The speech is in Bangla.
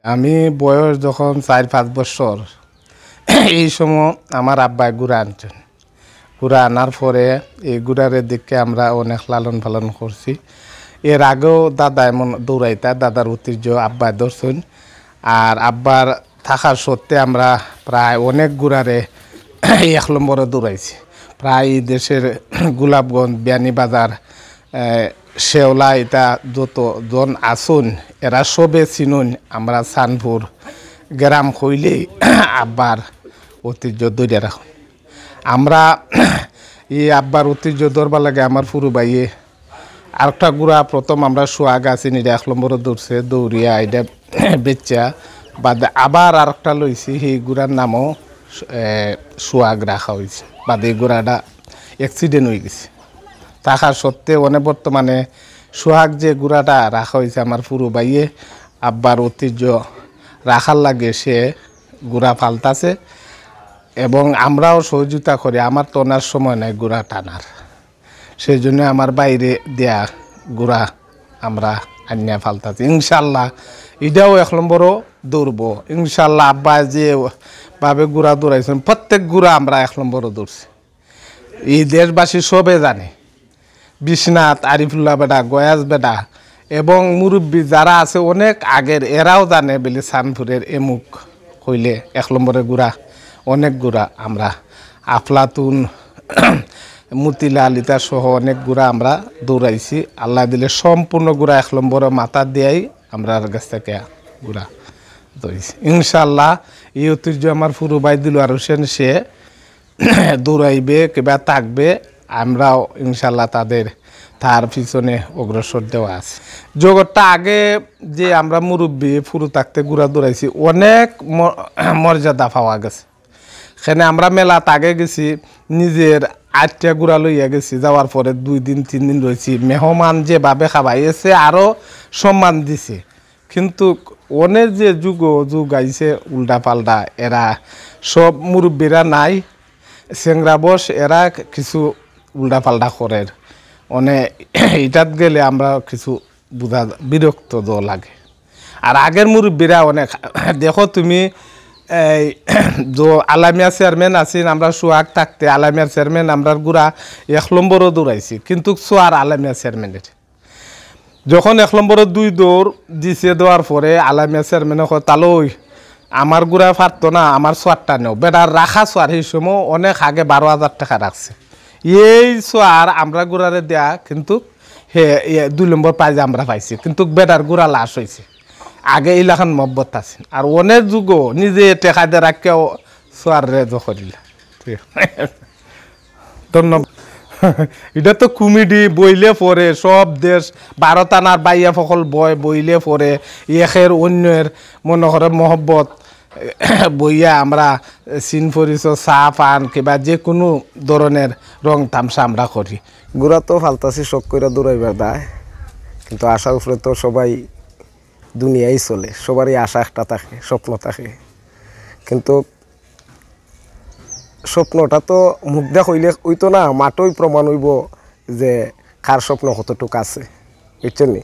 আমি বয়স যখন 4-5 বছর এই সময় আমার আব্বাই গুড়া আনছেন। গুড়া আনার পরে এই গুড়ারের দিকে আমরা অনেক লালন পালন করছি। এর আগেও দাদা এমন দৌড়াইতা, দাদার ঐতিহ্য আব্বাই ধরছেন। আর আব্বার থাকার সত্ত্বে আমরা প্রায় অনেক গুড়ারে 1 নম্বরে দৌড়াইছি। প্রায় দেশের গোলাপগঞ্জ, বিয়ানীবাজার, শেওলা এটা যতজন আসুন এরা সবে চিনুন। আমরা সানপুর গ্রাম হইলেই আব্বার ঐতিহ্য ধরে রাখুন। আমরা এই আব্বার ঐতিহ্য ধরবার লাগে আমার পুরো ভাইয়ে আরেকটা গুড়া প্রথম আমরা সোয়াগ আছি নিটা 1 নম্বরে দৌড়ছে, দৌড়িয়া এটা বেচা বাদে আবার আরেকটা লইছি। সেই গুড়ার নামও সোয়াগ রাখা হয়েছে। বাদে এই গুড়াটা অ্যাক্সিডেন্ট হয়ে গেছে। থাকার সত্ত্বে অনেক বর্তমানে সোহাগ যে গুড়াটা রাখা হয়েছে আমার পুরো ভাইয়ে আব্বার ঐতিহ্য রাখার লাগে সে গুড়া পাল্টাছে এবং আমরাও সহযোগিতা করি। আমার তো ওনার সময় নাই গুড়া টানার, সেই জন্য আমার বাইরে দেয়া গুড়া আমরা আনিয়া পাল্টাছি। ইনশাল্লাহ এটাও 1 নম্বরও দৌড়বো ইনশাল্লাহ। আব্বা যে ভাবে গুড়া দৌড়াইছেন প্রত্যেক গুড়া আমরা 1 নম্বরও দৌড়ছি। এই দেশবাসী সবে জানে বিশ্বনাথ, আরিফুল্লাহ বেডা, গয়াস বেডা এবং মুরব্বী যারা আছে অনেক আগের এরাও জানে বলে সানপুরের এমুক হইলে 1 নম্বরের গুড়া অনেক গুড়া আমরা আফলাতুন মতিলাল ইতা সহ অনেক গুড়া আমরা দৌড়াইছি। আল্লাহ দিলে সম্পূর্ণ গুড়া 1 নম্বরের মাথা দিয়াই আমরা কাছ থেকে গুড়া দৌড়াইছি। ইনশাল্লাহ এই ঐতিহ্য আমার পুরো ভাই দিলওয়ার হোসেন সে দৌড়াইবে কিবা থাকবে, আমরাও ইনশাল্লাহ তার পিছনে অগ্রসর দেওয়া আছে। জগৎটা আগে যে আমরা মুরব্বী পুরো থাকতে গুড়া দৌড়াইছি অনেক মর্যাদা পাওয়া গেছে। সেখানে আমরা মেলাত আগে গেছি, নিজের 8টা গুড়া লইয়া গেছি, যাওয়ার পরে 2 দিন 3 দিন রয়েছি। মেহমান যেভাবে খাবাইছে আরও সম্মান দিছে। কিন্তু অনেক যে যুগ আইছে উল্টা পাল্টা, এরা সব মুরব্বীরা নাই, চেংরা বস এরা কিছু উল্টা পাল্টা করে। এটাত গেলে আমরা কিছু বুঝা বিরক্ত লাগে। আর আগের মুরব্বীরা অনেক দেখো তুমি এই আলামিয়া চেয়ারম্যান আছেন, আমরা সোহাগ থাকতে আলামিয়ার চেয়ারম্যান আমরা গুড়া 1 নম্বরও দৌড়াইছি। কিন্তু সোয়ার আলামিয়া চেয়ারম্যানের যখন 1 নম্বরে 2 দৌড় দিছে, দেওয়ার পরে আলামিয়া চেয়ারম্যানে তালই আমার গুড়া পারতো না, আমার সোয়ারটা নেও বেটার রাখা সোয়ার। সেই সময় অনেক আগে 12,000 টাকা রাখছে এই সোয়ার আমরা গুড়ারে দেয়া। কিন্তু হে 2 নম্বর প্রাইজ আমরা পাইছি, কিন্তু বেটার গুড়া লাশ হয়েছে। আগে এইলাখান মহব্বত আছে আর অনেক যুগ নিজে টেকা দিয়ে রাখেও সোয়ার রেজ করিল। ধন্যবাদ। এটা তো কমেডি বইলে পড়ে সব দেশ 12 টানার বাইয়া সকল বইলে পড়ে একের অন্যের মনে করে মহব্বত বইয়া আমরা সিন পরিচ চা পান কিবা যে কোনো ধরনের রং তামসা আমরা করি। গুড়া তো ফালতাছি শখ করে দৌড়াইবার দায়, কিন্তু আশার উপরে তো সবাই দুনিয়াই চলে, সবারই আশা একটা থাকে, স্বপ্ন থাকে। কিন্তু স্বপ্নটা তো মুখ দেখ হইলে ওই তো না, মাঠই প্রমাণ হইব যে কার স্বপ্ন কতটুকু আছে, বুঝছেন নি।